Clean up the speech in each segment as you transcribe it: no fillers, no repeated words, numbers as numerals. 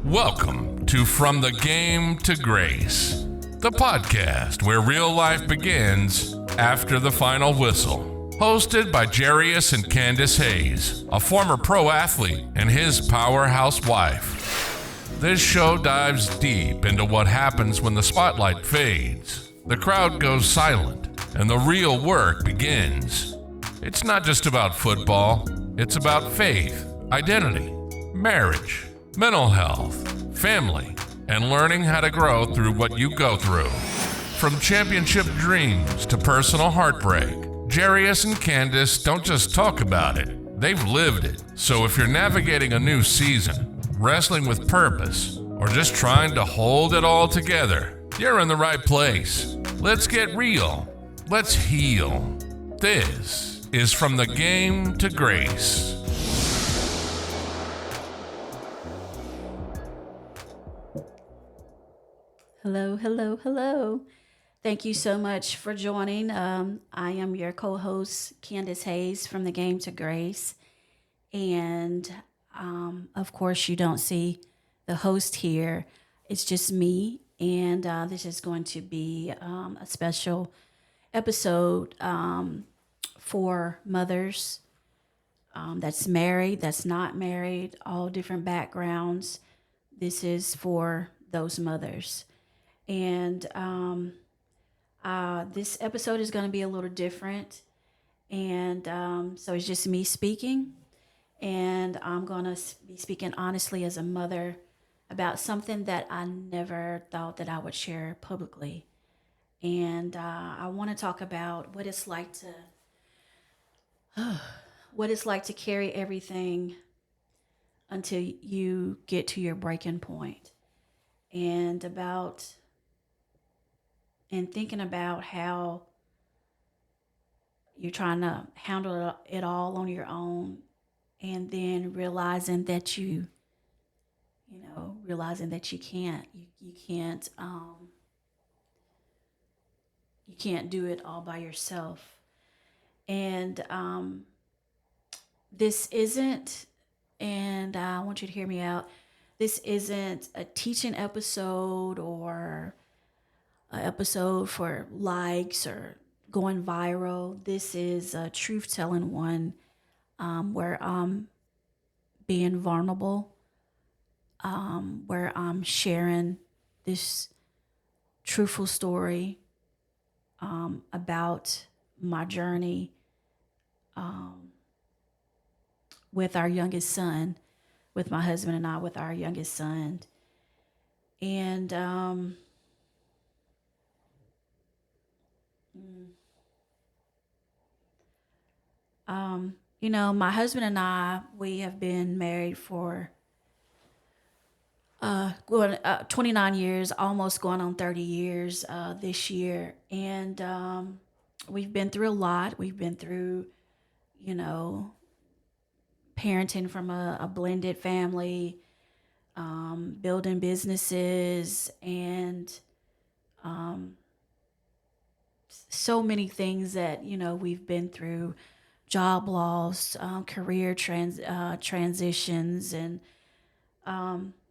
Welcome to From the Game to Grace, the podcast where real life begins after the final whistle. Hosted by Jarius and Candace Hayes, a former pro athlete and his powerhouse wife. This show dives deep into what happens when the spotlight fades, the crowd goes silent, and the real work begins. It's not just about football, it's about faith, identity, marriage, mental health, family, and learning how to grow through what you go through. From championship dreams to personal heartbreak, Jarius and Candace don't just talk about it, they've lived it. So if you're navigating a new season, wrestling with purpose, or just trying to hold it all together, you're in the right place. Let's get real. Let's heal. This is From the Game to Grace. Hello, hello, hello. Thank you so much for joining. I am your co-host, Candace Hayes from The Game to Grace. And of course, you don't see the host here. It's just me. And this is going to be a special episode for mothers that's married, that's not married, all different backgrounds. This is for those mothers. And this episode is going to be a little different. And so it's just me speaking. And I'm going to be speaking honestly as a mother about something that I never thought that I would share publicly. And I want to talk about what it's like to carry everything until you get to your breaking point. And thinking about how you're trying to handle it all on your own, and then realizing that you can't do it all by yourself. And this isn't, and I want you to hear me out, this isn't a teaching episode or an episode for likes or going viral. This is a truth-telling one where I'm being vulnerable, where I'm sharing this truthful story about my journey with our youngest son, with my husband and I, with our youngest son. And my husband and I, we have been married for 29 years, almost going on 30 years this year. And we've been through a lot. We've been through, parenting from a blended family, building businesses, and so many things that, we've been through. Job loss, career transitions, and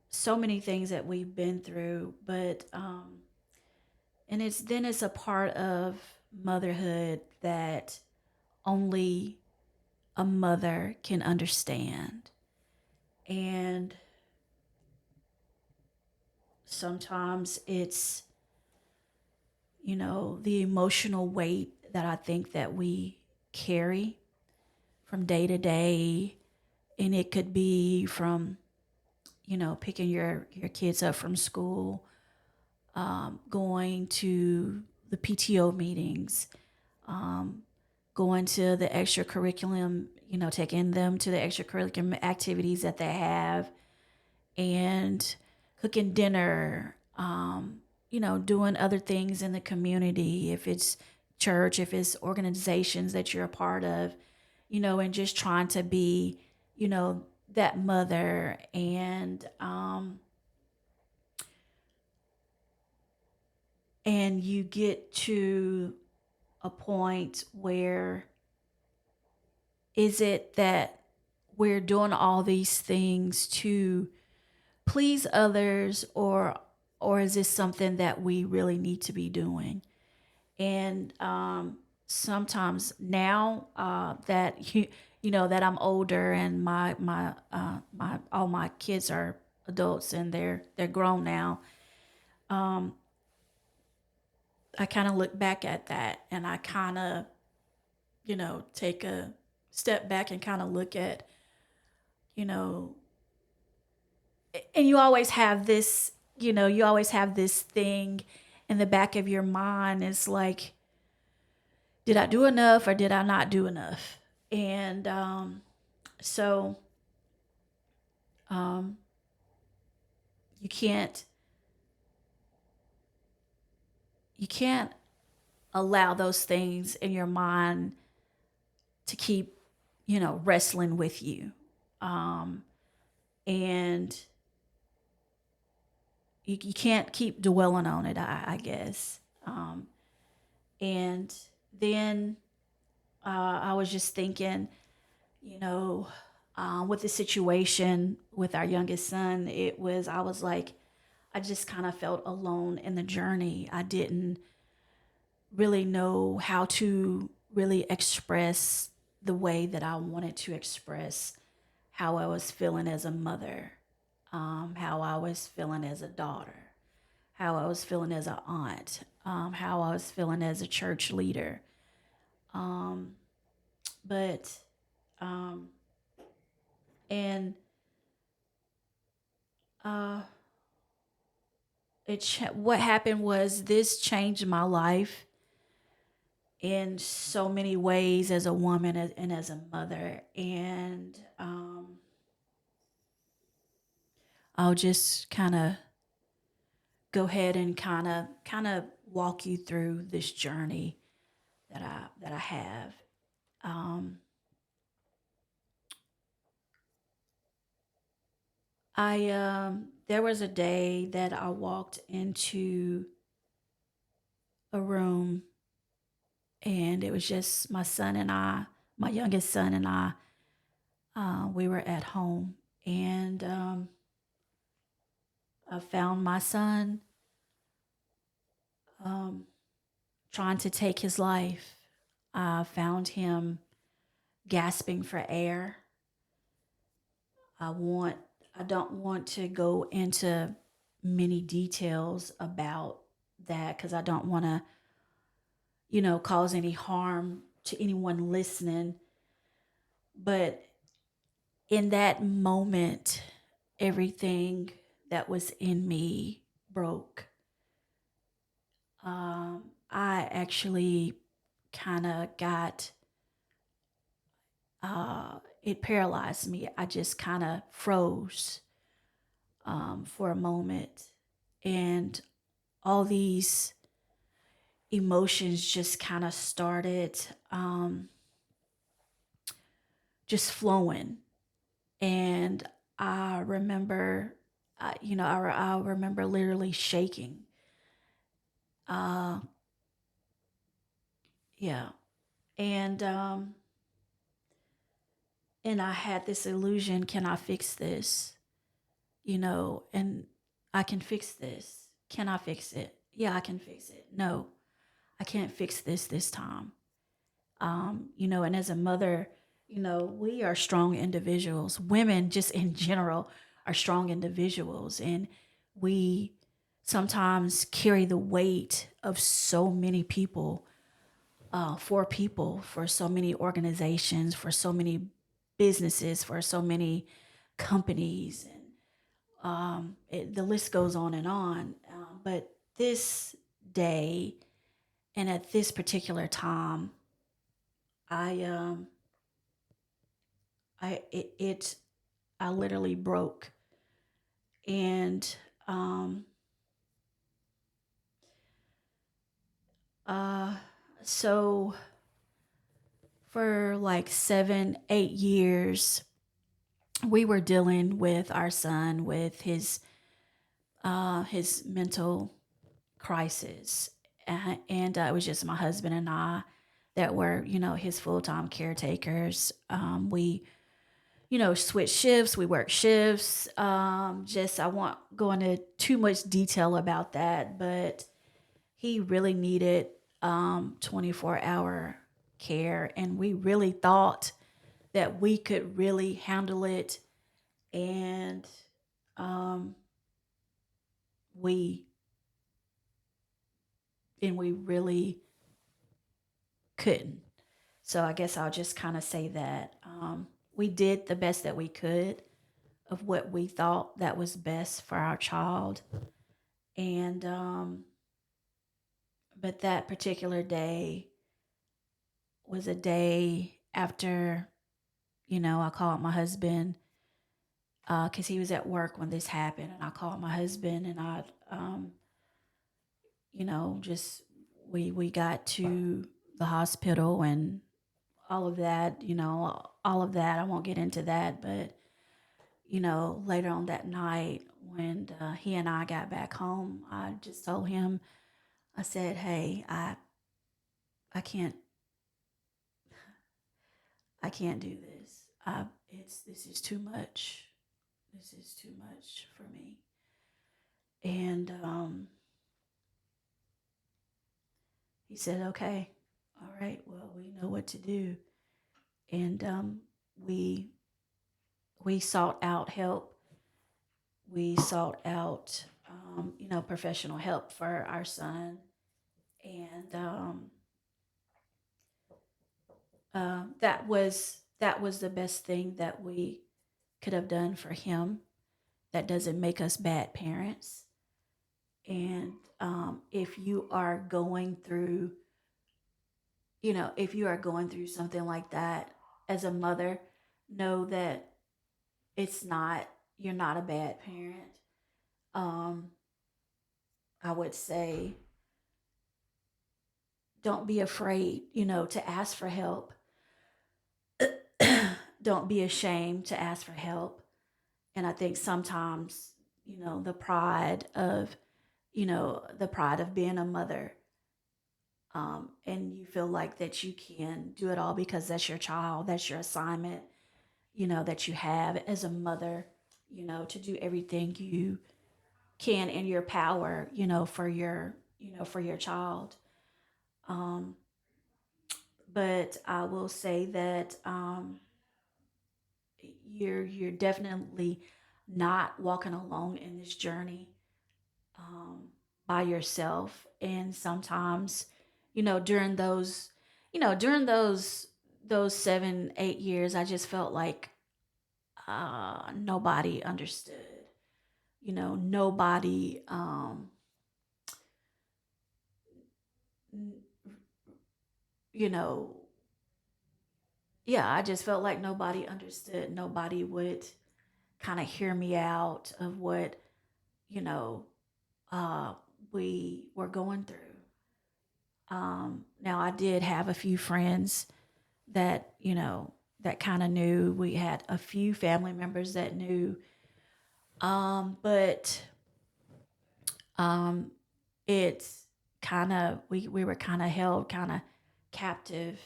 so many things that we've been through. But and it's a part of motherhood that only a mother can understand. And sometimes it's, the emotional weight that I think that we carry from day to day. And it could be from, picking your kids up from school, going to the PTO meetings, going to the extracurriculum, taking them to the extracurricular activities that they have, and cooking dinner, doing other things in the community, if it's church, if it's organizations that you're a part of, and just trying to be, that mother. And you get to a point where, is it that we're doing all these things to please others, or is this something that we really need to be doing? And sometimes now that that I'm older and my all my kids are adults and they're grown now, I kind of look back at that and I kind of take a step back and kind of look at you know and you always have this thing in the back of your mind. It's like, did I do enough or did I not do enough? And so um, you can't you can't allow those things in your mind to keep wrestling with you, um, and you can't keep dwelling on it. I guess. And then I was just thinking, you know, with the situation with our youngest son, I was like, I just kind of felt alone in the journey. I didn't really know how to really express the way that I wanted to express how I was feeling as a mother, how I was feeling as a daughter, how I was feeling as an aunt, how I was feeling as a church leader. Um, but, um, and uh, what happened was this changed my life in so many ways as a woman and as a mother. And I'll just kind of go ahead and kind of walk you through this journey that I have. Um, I There was a day that I walked into a room and it was just my son and I, my youngest son and I. We were at home and I found my son um, trying to take his life. I found him gasping for air. I want I don't want to go into many details about that because I don't want to, cause any harm to anyone listening. But in that moment, everything that was in me broke. I actually kind of got it paralyzed me. I just kind of froze for a moment, and all these emotions just kind of started just flowing. And I remember, I remember literally shaking. Uh, yeah, and I had this illusion: can I fix this? And I can fix this. Can I fix it? Yeah, I can fix it. No, I can't fix this time. And as a mother, we are strong individuals. Women, just in general, are strong individuals. And we sometimes carry the weight of so many people, for so many organizations, for so many businesses, for so many companies. And the list goes on and on. But this day and at this particular time, I I it, it I literally broke, and um, uh, so for like 7, 8 years, we were dealing with our son with his mental crisis, and it was just my husband and I that were his full time caretakers. We switch shifts. We work shifts. Just I won't go into too much detail about that, but he really needed 24-hour care, and we really thought that we could really handle it, and um, we we really couldn't. So I guess I'll just kind of say that we did the best that we could of what we thought that was best for our child. And but that particular day was a day after, I called my husband because he was at work when this happened, and I called my husband, and just we got to the hospital and all of that, all of that. I won't get into that, but later on that night when he and I got back home, I just told him, I said, "Hey, I can't do this. This is too much. This is too much for me." And he said, "Okay, all right. Well, we know what to do." And we we sought out help. We sought out professional help for our son, and that was the best thing that we could have done for him. That doesn't make us bad parents. And if you are going through, if you are going through something like that as a mother, know that it's not, you're not a bad parent. Um, I would say don't be afraid, to ask for help. Don't be ashamed to ask for help. And I think sometimes, the pride of being a mother, and you feel like that you can do it all because that's your child, that's your assignment, that you have as a mother, to do everything you can in your power, for your child. Um, but I will say that you're definitely not walking alone in this journey um, by yourself. And sometimes, during those 7, 8 years, I just felt like nobody understood. Nobody. You know, yeah, I just felt like nobody understood. Nobody would kind of hear me out of what you know uh, we were going through. Now, I did have a few friends that that kind of knew. We had a few family members that knew, but um, it's kind of we were kind of held kind of captive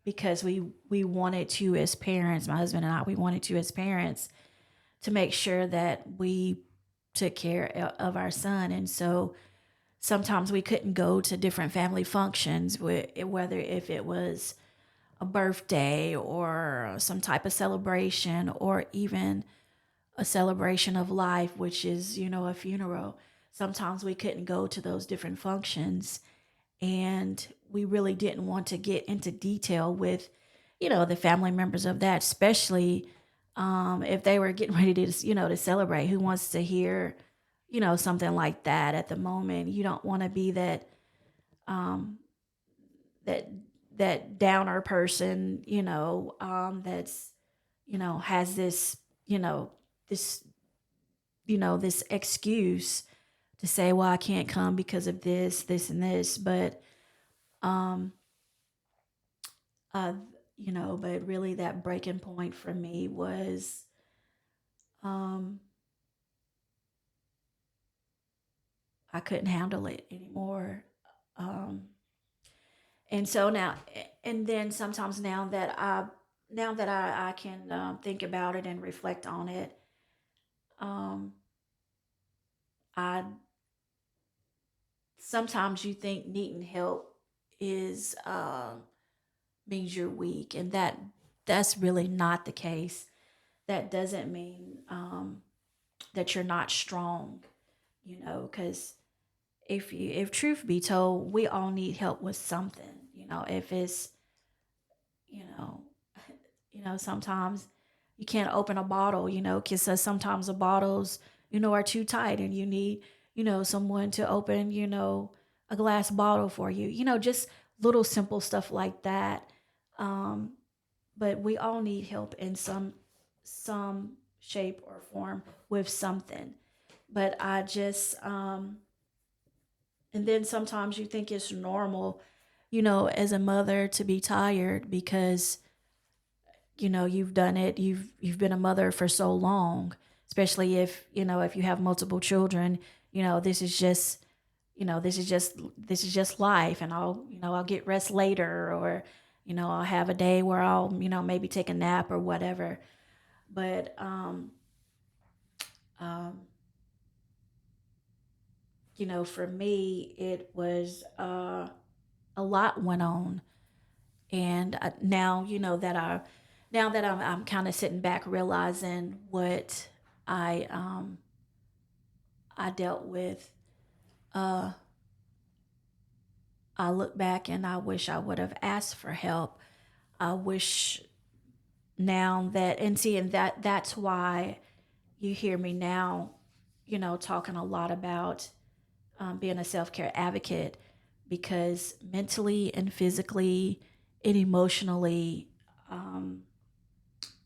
because we wanted to, as parents, my husband and I, we wanted to, as parents, to make sure that we took care of our son. And so sometimes we couldn't go to different family functions, whether if it was a birthday or some type of celebration, or even a celebration of life, which is, a funeral. Sometimes we couldn't go to those different functions, and we really didn't want to get into detail with, the family members of that, especially if they were getting ready to, to celebrate. Who wants to hear, something like that at the moment? You don't want to be um, that that downer person, that's, has this, this, this excuse to say, well, I can't come because of this, and this. But um, uh, but really that breaking point for me was um, I couldn't handle it anymore. Um, and so now, and then sometimes now that now that I can think about it and reflect on it, um, I sometimes you think needing help is means you're weak, and that's really not the case. That doesn't mean that you're not strong, because if truth be told, we all need help with something. If it's you know sometimes you can't open a bottle, because sometimes the bottles, are too tight and you need, someone to open, a glass bottle for you, just little simple stuff like that. Um, but we all need help in some shape or form with something. But I just and then sometimes you think it's normal, as a mother to be tired because you've done it, you've been a mother for so long, especially if you have multiple children. This is just this is just life, and I'll get rest later, or I'll have a day where I'll maybe take a nap or whatever. But um for me it was a lot went on. And now I'm kind of sitting back realizing what I um I dealt with. uh I look back and I wish I would have asked for help. I wish now that, and see, and that's why you hear me now, talking a lot about being a self-care advocate, because mentally and physically and emotionally, um,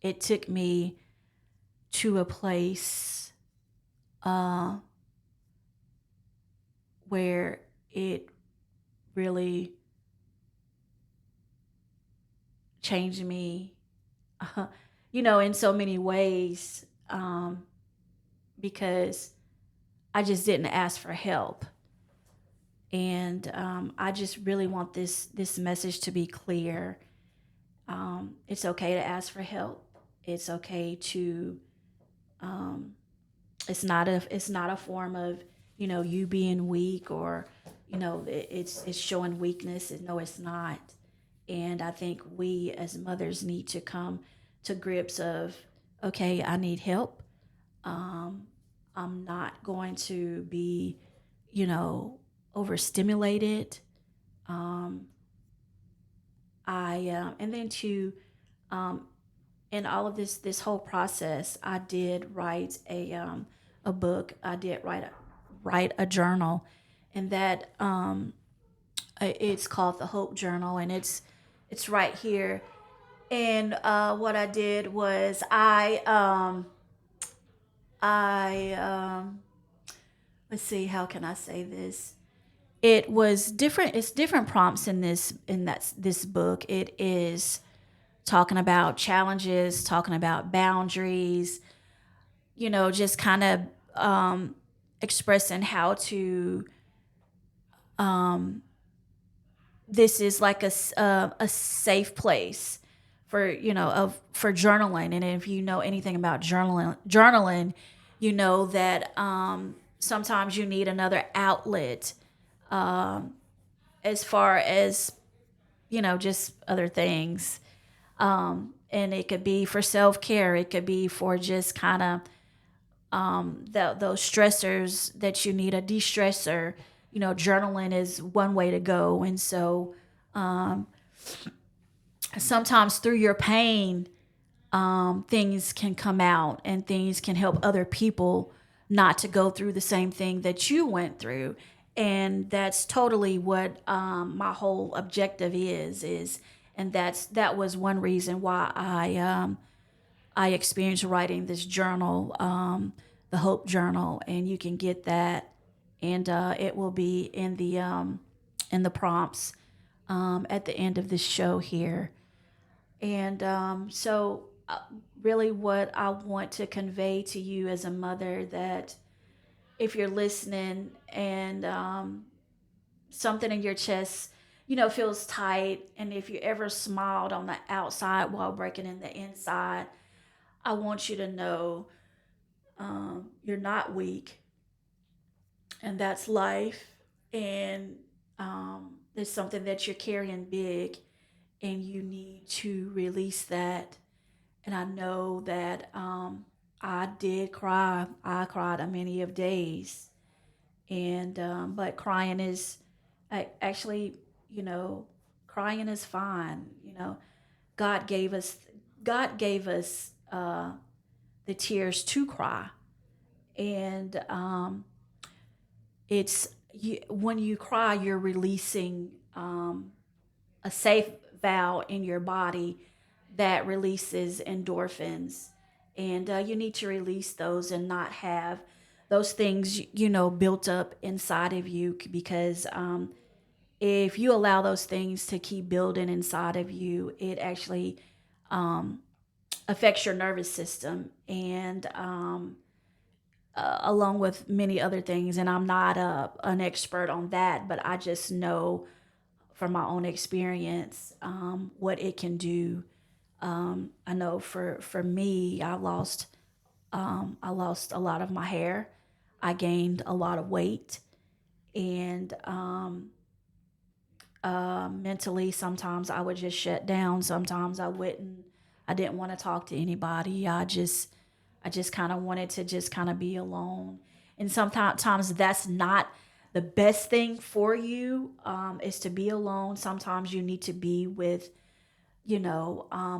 it took me to a place uh, where it really changed me, in so many ways, because I just didn't ask for help. And I just really want this message to be clear. It's okay to ask for help. It's okay to. Um, it's not a form of you being weak, or it's showing weakness. No, it's not. And I think we as mothers need to come to grips of, okay, I need help. um, I'm not going to be you know overstimulated. um, I And then to um, in all of this whole process, I did write a book. I did write a journal, and that it's called the Hope Journal, and it's right here. And what I did was I let's see, how can I say this? It was different. It's different prompts in this book. It is talking about challenges, talking about boundaries, just kind of um, expressing how to. Um, this is like a safe place for for journaling. And if you know anything about journaling, you know that sometimes you need another outlet, um, as far as just other things. And it could be for self care. It could be for just kind of those stressors that you need a de-stressor. Journaling is one way to go. And so sometimes through your pain, things can come out, and things can help other people not to go through the same thing that you went through. And that's totally what my whole objective is. And that was one reason why I experienced writing this journal, the Hope Journal. And you can get that, and it will be in the prompts at the end of this show here. And really, what I want to convey to you as a mother, that if you're listening and something in your chest, feels tight. And if you ever smiled on the outside while breaking in the inside, I want you to know you're not weak, and that's life. And there's something that you're carrying big, and you need to release that. And I know that I did cry. I cried a many of days, and but crying is actually, you know, crying is fine. God gave us God gave us the tears to cry, and when you cry, you're releasing a safe valve in your body that releases endorphins, and you need to release those and not have those things built up inside of you, because if you allow those things to keep building inside of you, it actually affects your nervous system, and along with many other things. And I'm not an expert on that, but I just know from my own experience what it can do. I know for me, I lost a lot of my hair. I gained a lot of weight, and mentally, sometimes I would just shut down. Sometimes I wouldn't. I didn't want to talk to anybody. I just kind of wanted to just kind of be alone. And sometimes that's not the best thing for you, is to be alone. Sometimes you need to be with,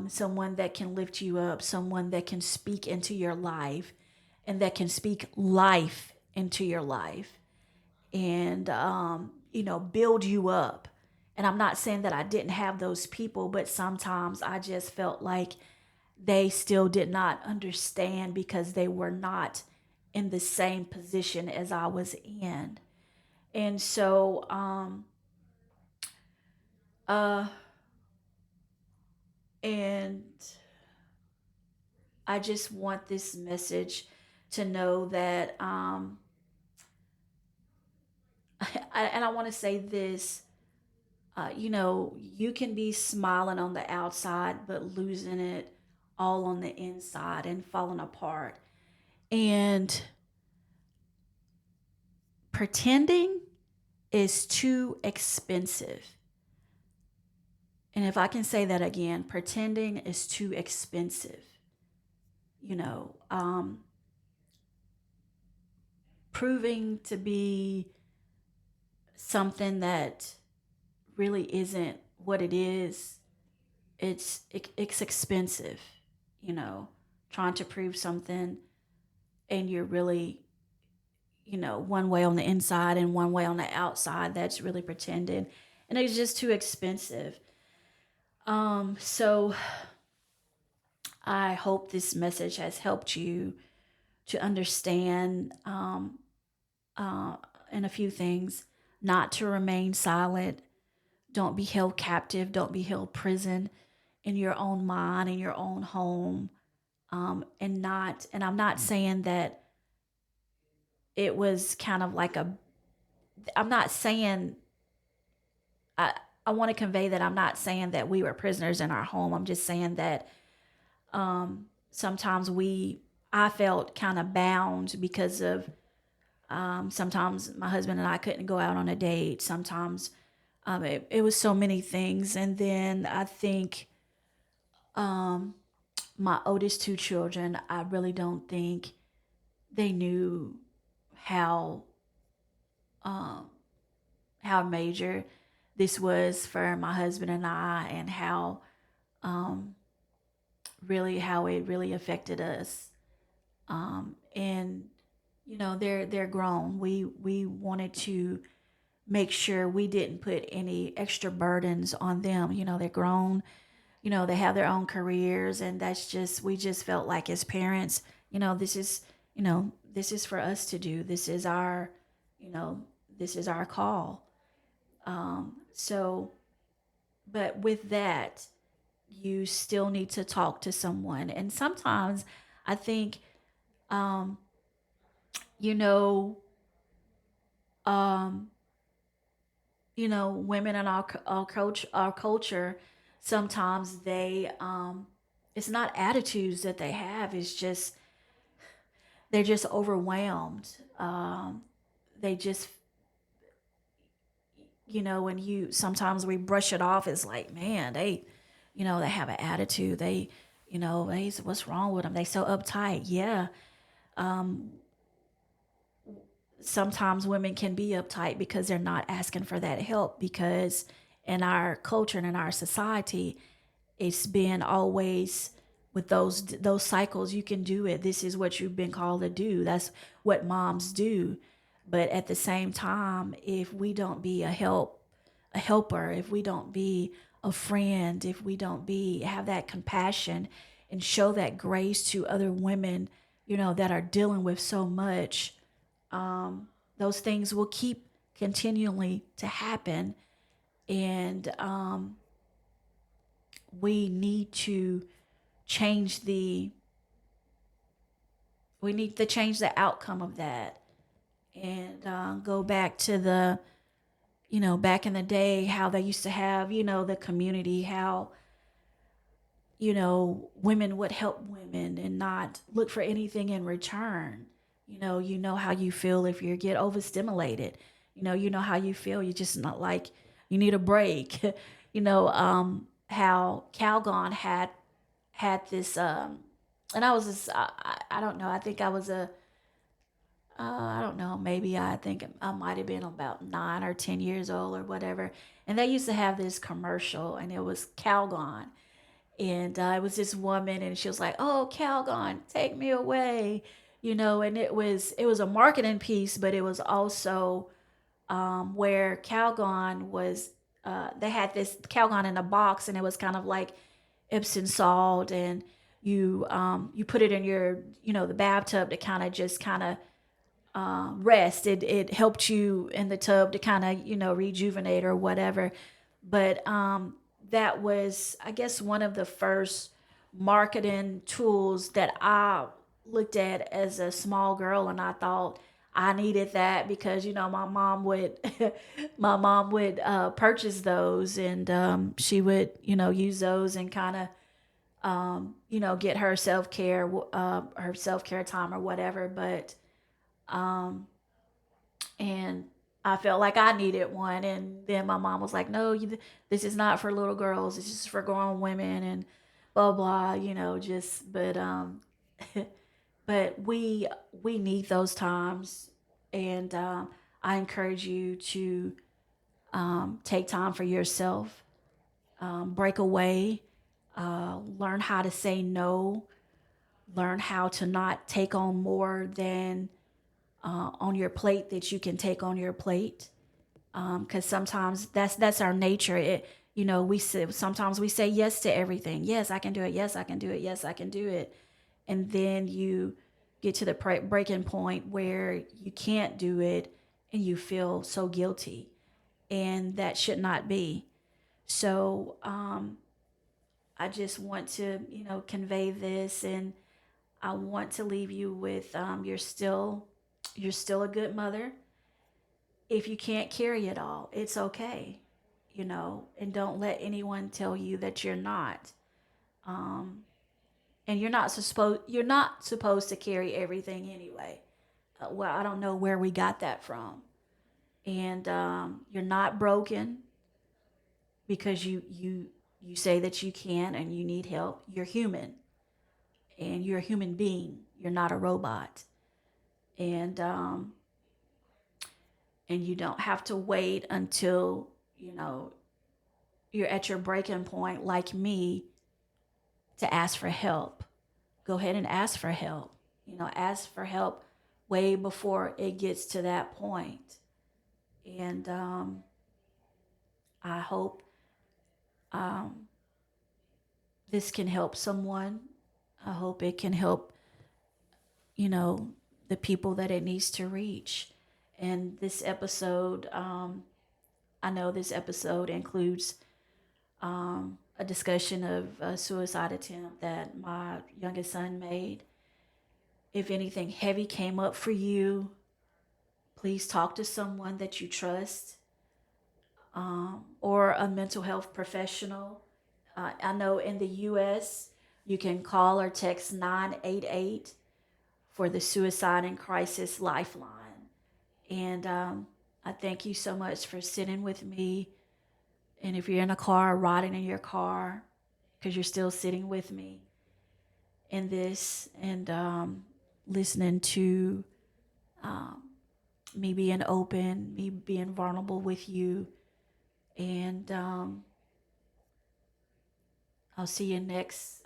someone that can lift you up, someone that can speak into your life, and that can speak life into your life, and build you up. And I'm not saying that I didn't have those people, but sometimes I just felt like they still did not understand, because they were not in the same position as I was in. And so uh and I just want this message to know that and I want to say this. You can be smiling on the outside, but losing it all on the inside and falling apart. And pretending is too expensive. And if I can say that again, pretending is too expensive. You know, um, Proving to be something that really isn't what it is, it's expensive. You know, Trying to prove something, and you're really, one way on the inside and one way on the outside. That's really pretending, and it's just too expensive. So I hope this message has helped you to understand, uh, in a few things, not to remain silent. Don't be held captive. Don't be held prison in your own mind, in your own home. And I'm not saying that it was kind of like I'm not saying, I, I want to convey that I'm not saying that we were prisoners in our home. I'm just saying that sometimes I felt kind of bound because of, sometimes my husband and I couldn't go out on a date. Sometimes it was so many things. And then I think my oldest two children, I really don't think they knew how how major this was for my husband and I, and how it really affected us. And they're grown. We wanted to make sure we didn't put any extra burdens on them. They're grown. They have their own careers, and we just felt like, as parents, this is for us to do. You know, this is our call. So, but with that, you still need to talk to someone. And sometimes I think, um, you know, um, women in our culture, sometimes it's not attitudes that they have. It's just they're just overwhelmed. They just, when you sometimes we brush it off as like, man, they have an attitude. What's wrong with them? They so uptight. Yeah, sometimes women can be uptight because they're not asking for that help, because in our culture and in our society, it's been always with those cycles. You can do it. This is what you've been called to do. That's what moms do. But at the same time, if we don't be a helper, if we don't be a friend, if we don't be have that compassion and show that grace to other women, that are dealing with so much, those things will keep continually to happen. And we need to change the we need to change the outcome of that, and go back to back in the day, how they used to have, the community, how, women would help women and not look for anything in return. You know how you feel if you get overstimulated. You know how you feel. You just not like you need a break. How Calgon had this, and I was just, I don't know. I think I was I don't know, maybe I think I might have been about 9 or 10 years old or whatever. And they used to have this commercial, and it was Calgon, and it was this woman, and she was like, "Oh, Calgon, take me away," and it was a marketing piece, but it was also, where Calgon was. They had this Calgon in a box, and it was kind of like Epsom salt, and you put it in your the bathtub to kind of rest. It helped you in the tub to kind of rejuvenate or whatever. But that was, I guess, one of the first marketing tools that I looked at as a small girl, and I thought I needed that because my mom would purchase those, and she would use those and kind of get her self care time or whatever. But and I felt like I needed one, and then my mom was like, "No, this is not for little girls. This is for grown women," and blah blah. Just but we need those times, and I encourage you to take time for yourself, break away, learn how to say no, learn how to not take on more than on your plate that you can take on your plate, because sometimes that's our nature. We say, sometimes we say yes to everything. Yes, I can do it. Yes, I can do it. Yes, I can do it. And then you get to the breaking point where you can't do it, and you feel so guilty, and that should not be. So I just want to convey this, and I want to leave you with, you're still a good mother. If you can't carry it all, it's okay, and don't let anyone tell you that you're not. Um, and you're not supposed to carry everything anyway. Well, I don't know where we got that from. And you're not broken because you say that you can and you need help. You're human, and you're a human being. You're not a robot, and you don't have to wait until you're at your breaking point like me to ask for help. Go ahead and ask for help. Ask for help way before it gets to that point. And I hope um, this can help someone. I hope it can help, you know, the people that it needs to reach. And this episode, I know this episode includes a discussion of a suicide attempt that my youngest son made. If anything heavy came up for you, please talk to someone that you trust. or a mental health professional. I know in the U.S., you can call or text 988 for the Suicide and Crisis Lifeline. And I thank you so much for sitting with me. And if you're in a car, riding in your car, because you're still sitting with me in this and listening to me being open, me being vulnerable with you. And I'll see you next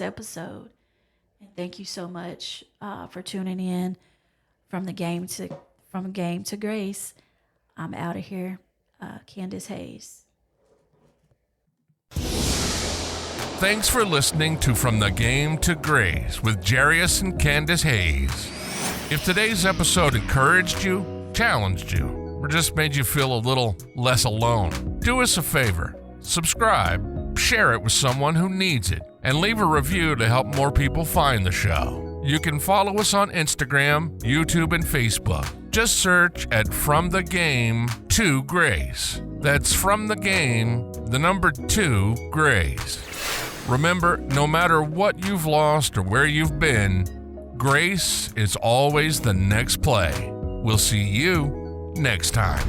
episode. And thank you so much for tuning in from game to grace. I'm out of here. Candace Hayes. Thanks for listening to From the Game to Grace with Jarius and Candace Hayes. If today's episode encouraged you, challenged you, or just made you feel a little less alone, do us a favor. Subscribe, share it with someone who needs it, and leave a review to help more people find the show. You can follow us on Instagram, YouTube, and Facebook. Just search at From the Game to Grace. That's From the Game, the number 2, Grace. Remember, no matter what you've lost or where you've been, grace is always the next play. We'll see you next time.